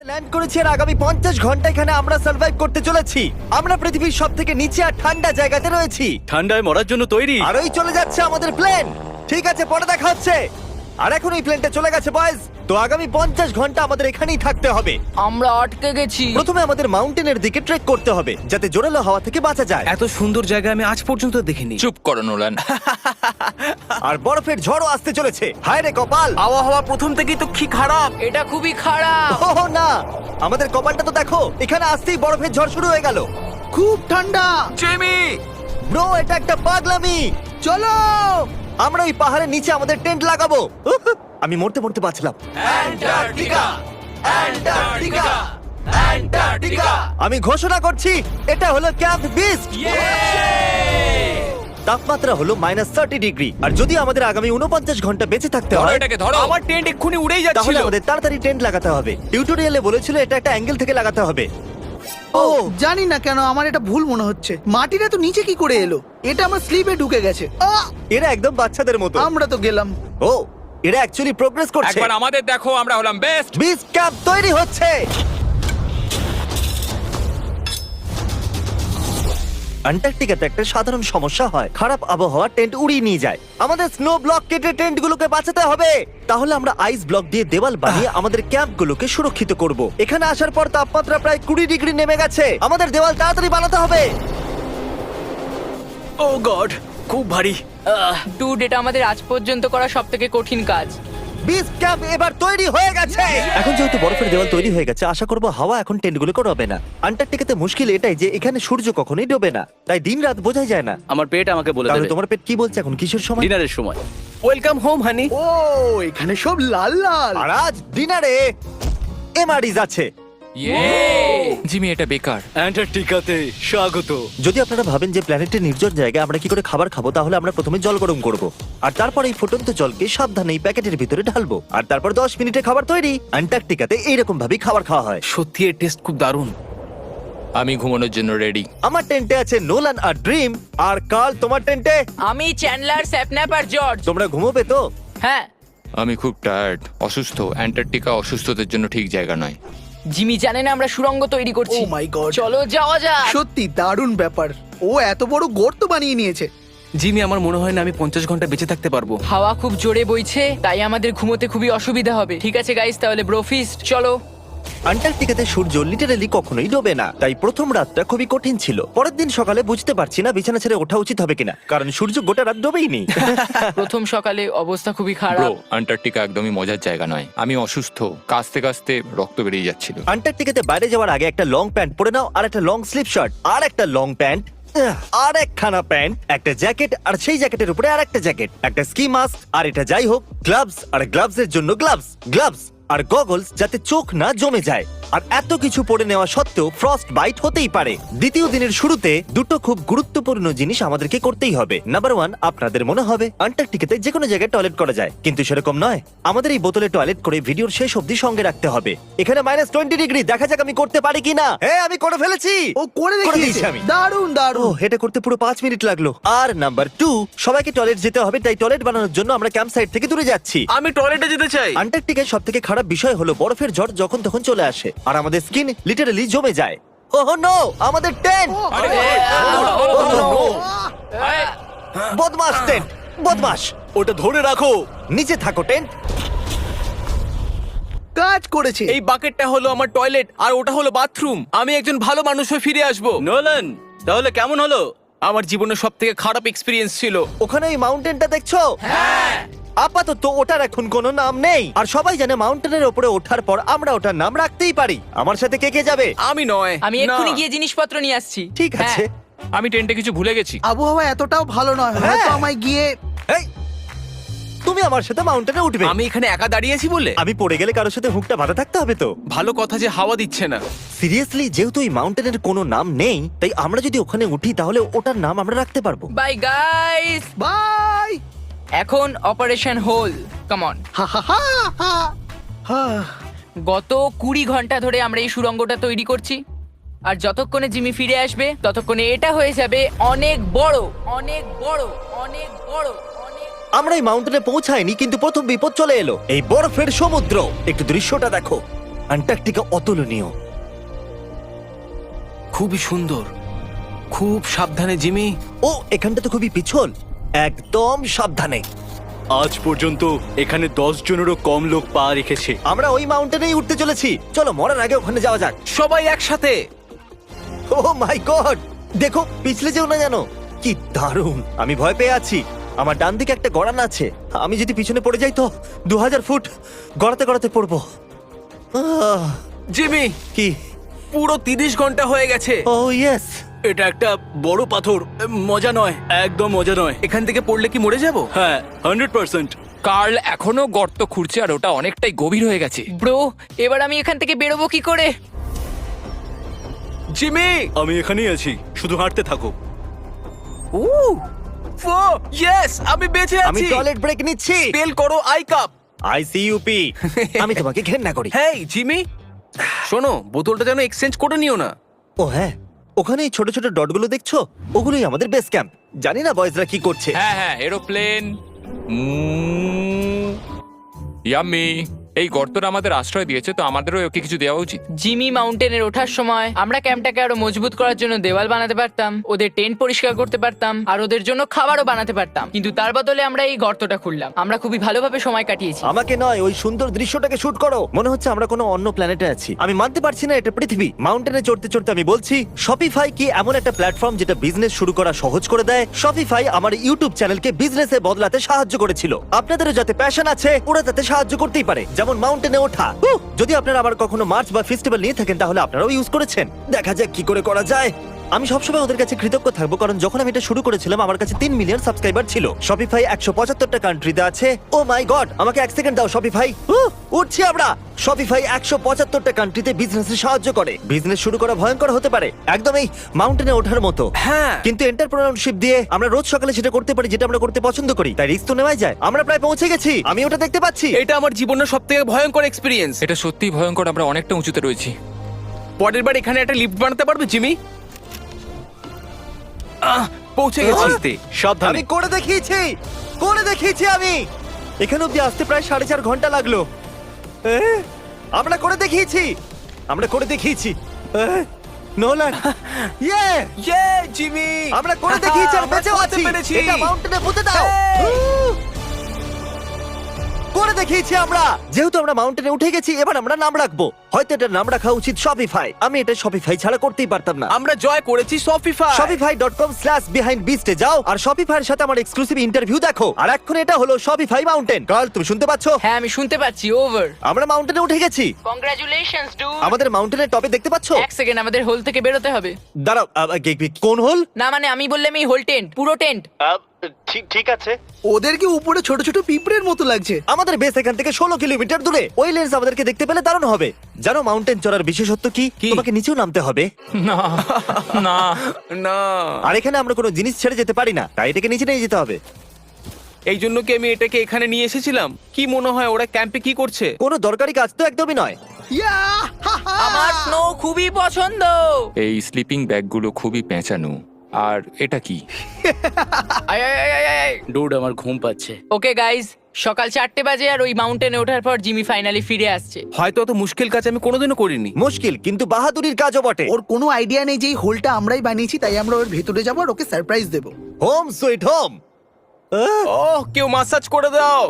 Land করেছি আর আগামী 50 ঘন্টা এখানে আমরা সার্ভাইভ করতে চলেছি। আমরা পৃথিবীর সবথেকে নিচে আর ঠান্ডা জায়গাতে রয়েছি। ঠান্ডায় মরার জন্য তৈরি। আর ওই চলে যাচ্ছে আমাদের প্লেন। ঠিক আছে, পরে দেখা হচ্ছে। আর এখন এই প্লেনটা চলে গেছে বয়েজ। তো আগামী 50 ঘন্টা আমাদের এখানেই থাকতে হবে। আমরা আটকে গেছি। প্রথমে আমাদের মাউন্টেনের দিকে ট্রেক করতে হবে যাতে জোরালো হাওয়া থেকে বাঁচা যায়। এত সুন্দর জায়গা আমি আজ পর্যন্ত দেখিনি। চুপ করো নোলান। আর বরফের ঝড়ও আসতে চলেছে। হায় রে কপাল! আবহাওয়া প্রথম থেকেই তো কি খারাপ। এটা খুবই খারাপ। ওহ না, আমাদের কপালটা তো দেখো, এখানে আসতেই বরফের ঝড় শুরু হয়ে গেল। খুব ঠান্ডা। জেমি, ব্রো, এটা একটা পাগলামি। চলো। আমরা ওই পাহাড়ের নিচে আমাদের টেন্ট লাগাবো। উহ, আমি মরতে মরতে বাঁচলাম। আমি ঘোষণা করছি, এটা হলো ক্যাম্প বিস্ট। তাপমাত্রা হলো -30 ডিগ্রি। আর যদি আমাদের আগামী 49 ঘন্টা বেঁচে থাকতে ধরো হয়, এটাকে, ধরো। আমার টেন্ট এক্ষুনি উড়েই তাহলে যাচ্ছিল। আমাদের তাড়াতাড়ি টেন্ট লাগাতে হবে। টিউটোরিয়ালে বলেছিল এটা একটা অ্যাঙ্গেল থেকে লাগাতে হবে। ও জানি না কেন আমার এটা ভুল মনে হচ্ছে। মাটিটা তো নিচে কি করে এলো? এটা আমার স্লিপে ঢুকে গেছে। এরা একদম বাচ্চাদের মতো। আমরা তো গেলাম। ও, এরা অ্যাকচুয়ালি প্রোগ্রেস করছে। একবার আমাদের দেখো, আমরা হলাম বেস্ট। বিচ ক্যাম্প তৈরি হচ্ছে। অ্যান্টার্কটিকাতে একটা সাধারণ সমস্যা হয়, খারাপ আবহাওয়া টেন্ট উড়িয়ে নিয়ে যায়। আমাদের স্নো ব্লক কেটে টেন্টগুলোকে বাঁচাতে হবে। তাহলে আমরা আইস ব্লক দিয়ে দেওয়াল বানিয়ে আমাদের ক্যাম্পগুলোকে সুরক্ষিত করব। এখানে আসার পর তাপমাত্রা প্রায় 20 ডিগ্রি নেমে গেছে। আমাদের দেওয়াল তাড়াতাড়ি বানাতে হবে। ও গড, খুব ভারী। ডুড, এটা আমাদের আজ পর্যন্ত করা সবথেকে কঠিন কাজ। বিচ ক্যাম্প এবার তৈরি হয়ে গেছে। এখন যেহেতু বরফের দেওয়াল তৈরি হয়ে গেছে, আশা করবো হাওয়া এখন টেন্টগুলোকে ডোবে না। আন্টার্কটিকাতে মুশকিল এটাই যে এখানে সূর্য কখনোই ডোবে না, তাই দিন রাত বোঝাই যায় না। আমার পেট আমাকে বলে তাহলে দেবে তোমার পেট কি বলছে এখন? কিসের সময়? ডিনারের সময়। Welcome home honey. ও এখানে সব লাল লাল। আর আজ ডিনারে এমআরইজ আছে। জিমি, এটা বেকার। অ্যান্টার্কটিকাতে স্বাগত। যদি আপনারা ভাবেন যে প্ল্যানেটের নির্জন জায়গায় আমরা কি করে খাবার খাবো, তাহলে আমরা প্রথমে জল গরম করব, আর তারপর এই ফুটন্ত জলকে সাবধানে এই প্যাকেটের ভিতরে ঢালবো, আর তারপর 10 মিনিটে খাবার তৈরি। অ্যান্টার্কটিকাতে এইরকম ভাবেই খাবার খাওয়া হয়। সত্যি এর টেস্ট খুব দারুণ। আমি ঘুমানোর জন্য রেডি। আমার টেন্টে আছে নোলান আর ড্রিম। আর কাল, তোমার টেন্টে? আমি চ্যান্ডলার, স্যাপন্যাপ আর জর্জ। তোমরা ঘুমোবে তো? হ্যাঁ। আমি খুব টায়ার্ড, অসুস্থ। অ্যান্টার্কটিকা অসুস্থদের জন্য ঠিক জায়গা নয়। জিমি জানে না আমরা সুড়ঙ্গ তৈরি করছি। Oh my God! চলো যাওয়া যাক। সত্যি দারুণ ব্যাপার। ও এত বড় গর্ত বানিয়ে নিয়েছে। জিমি, আমার মনে হয় না আমি 50 ঘন্টা বেঁচে থাকতে পারবো। হাওয়া খুব জোরে বইছে, তাই আমাদের ঘুমোতে খুবই অসুবিধা হবে। ঠিক আছে গাইস, তাহলে ব্রোফিস্ট চলো। অ্যান্টার্কটিকাতে সূর্য লিটারালি কখনোই ডোবে না, তাই প্রথম রাতটা খুবই কঠিন ছিল। পরের দিন সকালে বুঝতে পারছি না বিছানা ছেড়ে ওঠা উচিত হবে কিনা, কারণ সূর্য গোটা রাত ডোবেই নি। প্রথম সকালে অবস্থা খুবই ব্রো, খারাপ। অ্যান্টার্কটিকা একদমই মজার জায়গা নয়। আমি অসুস্থ, কাঁচতে কাঁচতে রক্ত বেরিয়ে যাচ্ছিল। অ্যান্টার্কটিকাতে বাইরে যাওয়ার আগে একটা লং প্যান্ট পরে নাও, আর একটা লং স্লিভ শার্ট, আর একটা লং প্যান্ট, আর একখানা প্যান্ট, একটা জ্যাকেট, আর সেই জ্যাকেটের উপরে আর একটা জ্যাকেট, একটা স্কি মাস্ক, আর এটা যাই হোক গ্লাভস, আর গ্লাভস এর জন্য গ্লাভস আর গগলস যাতে চোখ না জমে যায়। আর এত কিছু পরে নেওয়া সত্ত্বেও ফ্রস্ট বাইট হতেই পারে। দ্বিতীয় দিনের শুরুতে দুটো খুব গুরুত্বপূর্ণ জিনিস আমাদেরকে করতেই হবে। নাম্বার 1, আপনাদের মনে হবে অ্যান্টার্কটিকাতে যে কোনো জায়গায় টয়লেট করা যায়, কিন্তু সেরকম নয়। আমাদের এই বোতলে টয়লেট করে ভিডিওর শেষ অবধি সঙ্গে রাখতে হবে। এখানে -20 ডিগ্রি, দেখা যাক আমি করতে পারি কিনা। হ্যাঁ, আমি করে ফেলেছি। ও করে দিয়েছি দেখিয়েছে। আমি। দারুণ ও, দারুণ। এটা করতে পুরো 5 মিনিট লাগলো। আর নাম্বার 2, সবাইকে টয়লেট যেতে হবে, তাই টয়লেট বানানোর জন্য আমরা ক্যাম্প সাইট থেকে দূরে যাচ্ছি। আমি টয়লেটে যেতে চাই। অ্যান্টার্কটিকার সবথেকে খারাপ বিষয় হলো বরফের ঝড় যখন তখন চলে আসে, আর আমাদের স্কিন লিটারালি জমে যায়। ওহ নো, আমাদের টেন্ট! বদমাস টেন্ট, বদমাস! ওটা ধরে রাখো। নিচে থাকো টেন্ট। কাজ করেছে। এই বাকেটটা হলো আমার টয়লেট, আর ওটা হলো বাথরুম। আমি একজন ভালো মানুষ হয়ে ফিরে আসবো। নোলান, তাহলে কেমন হলো? আমার জীবনের সবথেকে খারাপ এক্সপেরিয়েন্স ছিল। ওখানে এই মাউন্টেনটা দেখছো? আপাতত ওটার এখন কোনো নাম নেই, আর সবাই জানে মাউন্টেনের উপরে ওঠার পর আমরা ওটার নাম রাখতেই পারি। আমার সাথে কে কে যাবে? আমি নয়। আমি না। এক্ষুনি গিয়ে জিনিসপত্র নিয়ে আসছি। ঠিক আছে। আমি টেন্টে কিছু ভুলে গেছি। আবহাওয়া এতটাও ভালো নয়, হ্যাঁ। হয়তো আমায় গিয়ে। এই, তুমি আমার সাথে মাউন্টেনে উঠবে। আমি এখানে একা দাঁড়িয়েছি বলে? আমি পড়ে গেলে কারোর সাথে হুকটা বাঁধা থাকতে হবে তো। ভালো কথা যে হাওয়া দিচ্ছে না। সিরিয়াসলি, যেহেতু এই মাউন্টেনের কোনো নাম নেই, তাই আমরা যদি ওখানে উঠি তাহলে ওটার নাম আমরা রাখতে পারবো। Bye guys. বাই। এখন অপারেশন হোল, কাম অন। হা হা হা হা। হা। গত 20 ঘন্টা ধরে আমরা এই সুড়ঙ্গটা তৈরি করছি, আর যতক্ষণে জিমি ফিরে আসবে ততক্ষণে এটা হয়ে যাবে অনেক বড়, অনেক বড়, অনেক বড়, অনেক। আমরা এই মাউন্টেনে পৌঁছাইনি, কিন্তু প্রথম বিপদ চলে এলো, এই বরফের সমুদ্র। একটু দৃশ্যটা দেখো। অ্যান্টার্কটিকা অতুলনীয়। খুবই সুন্দর, খুব সাবধানে জিমি। ও এখানটা তো খুবই পিছল, একদম সাবধানে। আজ পর্যন্ত এখানে 10 জনেরও কম লোক পা রেখেছে। আমরা ওই মাউন্টেনেই উঠতে চলেছি, চলো মরার আগে ওখানে যাওয়া যাক। সবাই একসাথে। ও মাই গড, দেখো পিছলে যেও না জানো। কি দারুণ, আমি ভয় পেয়ে আছি। আমার ডান দিকে একটা গড়ান আছে, আমি যদি পিছনে পড়ে যাই তো 2000 ফুট গড়াতে গড়াতে পড়বো। জিমি, কি? পুরো 30 ঘন্টা হয়ে গেছে। ও ইয়েস। এটা একটা বড় পাথর, মজা নয়, একদম মজা নয়। এখান থেকে পড়লে কি মরে যাব? হ্যাঁ 100%। কার্ল এখনো গর্ত খুঁড়ছে আর ওটা অনেকটাই গভীর হয়ে গেছে। ব্রো, এবার আমি এখান থেকে বেরোবো কি করে? জিমি, আমি এখানেই আছি, শুধু হাঁটতে থাকো। ইয়েস, আমি বেঁচে আমি আছি। টয়লেট ব্রেক নিচ্ছি। স্পেল করো আই কাপ। আইসিইউপি। আমি তোমাকে ঘেন্না করি। হেই জিমি, শোনো, বোতলটা যেন এক্সচেঞ্জ করে নিও না। ও হ্যাঁ, ওখানে এই ছোট ছোট ডটগুলো দেখছো, ওগুলোই আমাদের বেস ক্যাম্প। জানি না বয়েজরা কি করছে। হ্যাঁ হ্যাঁ, এরোপ্লেন। ইয়াম্মি, এই গর্তটা আমাদের আশ্রয় দিয়েছে, তো আমাদেরও ওকে কিছু দেওয়া উচিত। জিমি মাউন্টেনের ওঠার সময় আমরা ক্যাম্পটাকে আরো মজবুত করার জন্য দেওয়াল বানাতে পারতাম, ওদের টেন্ট পরিষ্কার করতে পারতাম, আর ওদের জন্য খাবারও বানাতে পারতাম। কিন্তু তার বদলে আমরা এই গর্তটা খুললাম। আমরা খুবই ভালোভাবে সময় কাটিয়েছি। আমাকে নয়, ওই সুন্দর দৃশ্যটাকে শুট করো। মনে হচ্ছে আমরা কোনো অন্য প্ল্যানেটে আছি। আমি মানতে পারছি না এটা পৃথিবী। মাউন্টেনে চড়তে চড়তে আমি বলছি, শপিফাই কি এমন একটা প্ল্যাটফর্ম যেটা বিজনেস শুরু করা সহজ করে দেয়? শপিফাই আমার ইউটিউব চ্যানেলকে বিজনেসে বদলাতে সাহায্য করেছিল। আপনাদেরও যাতে প্যাশন আছে, ওরা তাতে সাহায্য করতেই পারে, যেমন মাউন্টেনে ওঠা। যদি আপনারা আবার কখনো মার্চ বা ফেস্টিভ্যাল নিয়ে থাকেন, তাহলে আপনারাও ইউজ করেছেন। দেখা যাক কি করে করা যায়। আমি সবসময় ওদের কাছে কৃতজ্ঞ থাকবো, কারণ যখন আমি এটা শুরু করেছিলাম আমার কাছে 3 মিলিয়ন সাবস্ক্রাইবার ছিল। শপিফাই 175টা কান্ট্রিতে আছে। ও মাই গড, আমাকে 1 সেকেন্ড দাও শপিফাই। উঠছি আমরা। শপিফাই 175টা কান্ট্রিতে বিজনেসে সাহায্য করে। বিজনেস শুরু করা ভয়ঙ্কর হতে পারে, একদম এই মাউন্টেনে ওঠার মতো। হ্যাঁ, কিন্তু এন্টারপ্রেনারশিপ দিয়ে আমরা রোজ সকালে সেটা করতে পারি যেটা আমরা করতে পছন্দ করি, তাই রিস্ক তো নেওয়াই যায়। আমরা প্রায় পৌঁছে গেছি, আমি ওটা দেখতে পাচ্ছি। এটা আমার জীবনের সবথেকে ভয়ঙ্কর এক্সপেরিয়েন্স। এটা সত্যিই ভয়ঙ্কর, আমরা অনেকটা উঁচুতে রয়েছি। পরের বার এখানে একটা লিফট বানাতে পারবে জিমি? পৌঁছে গেছি। সাবধানে। আমি করে দেখিয়েছি, করে দেখিয়েছি আমি। এখানে অব্দি আসতে প্রায় 4.5 ঘন্টা লাগলো। আমরা করে দেখিয়েছি, আমরা করে দেখিয়েছি। নোলান, ইয়ে, ইয়ে জিমি, আমরা করে দেখিয়েছি আর আমরা বেঁচেও করতে আছি। পেরেছি। এটা মাউন্টেনে পুঁতে দাও। করে দেখিয়েছি আমরা। যেহেতু আমরা মাউন্টেনে উঠে গেছি, এবার আমরা নাম রাখবো। হয়তো এটার নাম রাখা উচিত শপিফাই। আমি এটা শপিফাই ছাড়া করতেই পারতাম না। আমরা জয় করেছি শপিফাই। shopify.com/behindbeast এ যাও আর শপিফাই এর সাথে আমার এক্সক্লুসিভ ইন্টারভিউ দেখো। আর এখন এটা হলো শপিফাই মাউন্টেন। কার্ল, তুমি শুনতে পাচ্ছো? হ্যাঁ, আমি শুনতে পাচ্ছি। ওভার। আমরা মাউন্টেনে উঠে গেছি। Congratulations dude. আমাদের মাউন্টেনের টপে দেখতে পাচ্ছো? এক সেকেন্ড, আমাদের হোল থেকে বেরোতে হবে। দাঁড়াও, কোন হোল? না মানে আমি বললাম এই হোল টেন্ট, পুরো টেন্ট। ঠিক আছে। ওদেরকে উপরে ছোট ছোট পিঁপড়ের মতো লাগছে। আমাদের বেস এখান থেকে 16 কিলোমিটার দূরে। ওই লেন্স আমাদেরকে দেখতে পেলে দারুণ হবে। জানো মাউন্টেন চড়ার বিশেষত্ব কি? তোমাকে নিচেও নামতে হবে। না না না, আর এখানে আমরা কোনো জিনিস ছেড়ে যেতে পারি না, তাই এটাকে নিচে নিয়ে যেতে হবে। এই জন্য কি আমি এটাকে এখানে নিয়ে এসেছিলাম? কি মনে হয় ওরা ক্যাম্পে কি করছে? কোনো দরকারি কাজ তো একদমই নয়। ইয়া, হা, হা। আমার স্নো খুবই পছন্দ। এই স্লিপিং ব্যাগগুলো খুবই পেঁচানো। আর এটা কি? ডুড, আমার ঘুম পাচ্ছে। ওকে গাইজ, সকাল 4টে বাজে আর ওই মাউন্টেনে ওঠার পর জিমি ফাইনালি ফিরে আসছে। হয়তো অত মুশকিল কাজ আমি কোনোদিনও করিনি। মুশকিল কিন্তু বাহাদুরির কাজও বটে। ওর কোনো আইডিয়া নেই যে এই হোলটা আমরাই বানিয়েছি, তাই আমরা ওর ভেতরে যাবো আর ওকে সারপ্রাইজ দেবো। Home sweet home. ওহ, কেউ মাসাজ করে দাও।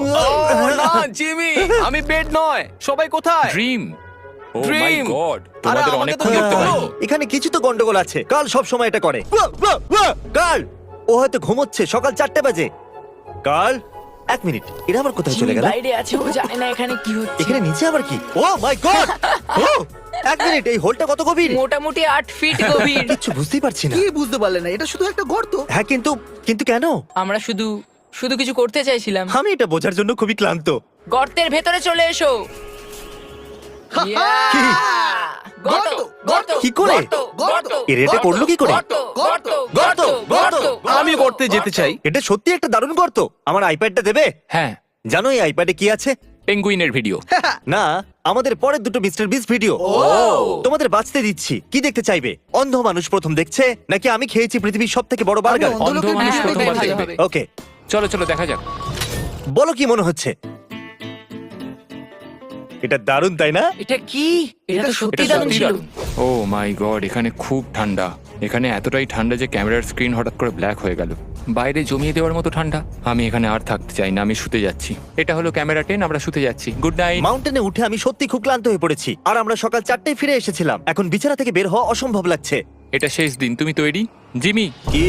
না জিমি, আমি বেড নয়। সবাই কোথায়? ড্রিম। ও মাই Dream! গড, আরে, তোমাদের আমাকে অনেকক্ষণ তো দেখতে দেখতে পাইনি। হলো। এখানে কিছু তো গন্ডগোল আছে। কাল সব সময় এটা করে। কাল, ও হয়তো ঘুমোচ্ছে। সকাল 4টে বাজে। কাল, 1 মিনিট, এরা আবার কোথায় চলে জিমি গেল? বাইরে আছে, ও জানে না এখানে কি হচ্ছে। এখানে নিচে আবার কি? ও মাই গড! 1 মিনিট, এই হোলটা কত গভীর? মোটামুটি 8 ফিট গভীর। কিচ্ছু বুঝতেই পারছি না। কি বুঝতে পারলে না? এটা শুধু একটা গর্ত। হ্যাঁ, কিন্তু কিন্তু কেন? আমরা শুধু কিছু করতে চাইছিলাম। আমি এটা বোঝার জন্য খুবই ক্লান্ত। গর্তের ভেতরে চলে এসো। Yeah! কি? গর্ত, গর্ত, কি করে? গর্ত, গর্ত, এর এটা পড়লো কি করে? গর্ত, গর্ত, গর্ত, গর্ত। আমি করতে যেতে চাই। এটা সত্যি একটা দারুণ গর্ত। আমার আইপ্যাডটা দেবে? হ্যাঁ, জানো এই আইপ্যাডে কি আছে? পেঙ্গুইনের ভিডিও। না, আমাদের পরের দুটো মিস্টার বিস ভিডিও। তোমাদের বাঁচতে দিচ্ছি। কি দেখতে চাইবে? অন্ধ মানুষ প্রথম দেখছে, নাকি আমি খেয়েছি পৃথিবীর সবথেকে বড় বার্গার? আমি অন্ধ অন্ধ লোকের মানুষ ভিডিও প্রথমবার দেখতে দেখবে। হবে। ওকে, চলো চলো দেখা যাক। বলো কি মনে হচ্ছে? এটা দারুণ তাই না? এটা কি? এটা তো সত্যি এটা দারুণ সত্যি ছিল। দারুণ। ও মাই গড, এখানে খুব ঠান্ডা। এখানে এতটাই ঠান্ডা যে ক্যামেরার স্ক্রিন হঠাৎ করে ব্ল্যাক হয়ে গেল। বাইরে জমিয়ে দেওয়ার মতো ঠান্ডা। আমি এখানে আর থাকতে চাই না, আমি শুতে যাচ্ছি। এটা হলো ক্যামেরা 10, আমরা শুতে যাচ্ছি। Good night. মাউন্টেনে উঠে আমি সত্যি খুব ক্লান্ত হয়ে পড়েছি, আর আমরা সকাল 4টায় ফিরে এসেছিলাম। এখন বিছানা থেকে বের হওয়া অসম্ভব লাগছে। এটা শেষ দিন, তুমি তৈরি? জিমি, কি?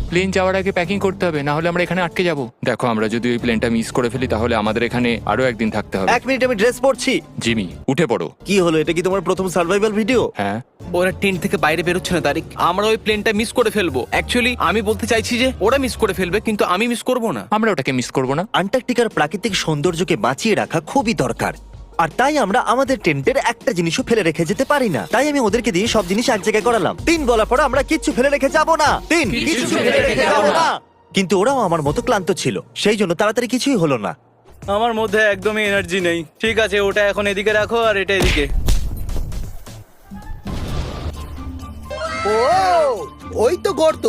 প্লেন যাওয়ার আগে প্যাকিং করতে হবে, না হলে আমরা এখানে আটকে যাব। দেখো, আমরা যদি ওই প্লেনটা মিস করে ফেলি তাহলে আমাদের এখানে আরো একদিন থাকতে হবে। 1 মিনিট, আমি ড্রেস পরছি। জিমি, উঠে পড়ো। কি হলো, এটা কি তোমার প্রথম সার্ভাইভাল ভিডিও? হ্যাঁ, ওরা টেন্ট থেকে বাইরে বেরোচ্ছে না তারিক। আমরা ওই প্লেনটা মিস করে ফেলবো। অ্যাকচুয়ালি আমি বলতে চাইছি যে ওরা মিস করে ফেলবে, কিন্তু আমি মিস করব না। আমরা ওটাকে মিস করব না। আন্টার্কটিকার প্রাকৃতিক সৌন্দর্যকে বাঁচিয়ে রাখা খুবই দরকার, আর তাই আমরা আমাদের টেন্টের একটা জিনিসও ফেলে রেখে যেতে পারি না। তাই আমি ওদেরকে দিয়ে সব জিনিস এক জায়গায় করালাম। 3 বলার পর আমরা কিচ্ছু ফেলে রেখে যাব না। 3 কিছু ফেলে রেখে যাব না। কিন্তু ওরাও আমার মতো ক্লান্ত ছিল, সেই জন্য তাড়াতাড়ি কিছুই হলো না। আমার মধ্যে একদমই এনার্জি নেই। ঠিক আছে, ওটা এখন এদিকে রাখো আর এটা এদিকে। ও ওই তো গর্ত।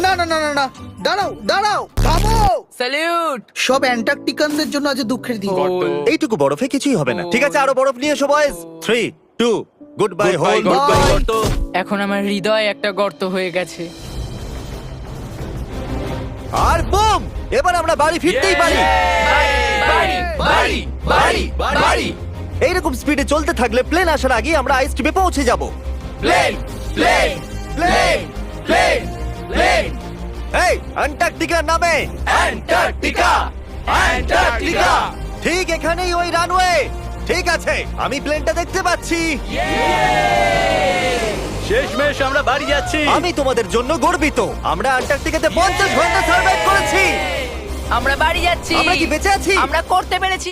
না না না না না, দাঁড়াও দাঁড়াও, থামো। স্যালিউট। সব অ্যান্টার্কটিকানদের জন্য আজ দুঃখের দিন। এইটুকু বরফে কিছুই হবে না। ঠিক আছে, আরো বরফ নিয়ে এসো বয়েজ। 3 2 গুড বাই হোল। Goodbye. এখন আমার হৃদয় একটা গর্ত হয়ে গেছে। আর বুম, এবার আমরা বাড়ি ফিরতেই পারি। এইরকম স্পিডে চলতে থাকলে প্লেন আসার আগে আমরা আইস টিপে পৌঁছে যাব। এই অ্যান্টার্কটিকা নামে। অ্যান্টার্কটিকা ঠিক এখানেই ওই রানওয়ে। ঠিক আছে, আমি প্লেনটা দেখতে পাচ্ছি। শেষমেশ আমরা বাড়ি যাচ্ছি। আমি তোমাদের জন্য গর্বিত। আমরা অ্যান্টার্কটিকাতে 50 ঘন্টা সার্ভাইভ করেছি। আমরা বাড়ি যাচ্ছি। আমরা কি বেঁচে আছি? আমরা করতে পেরেছি।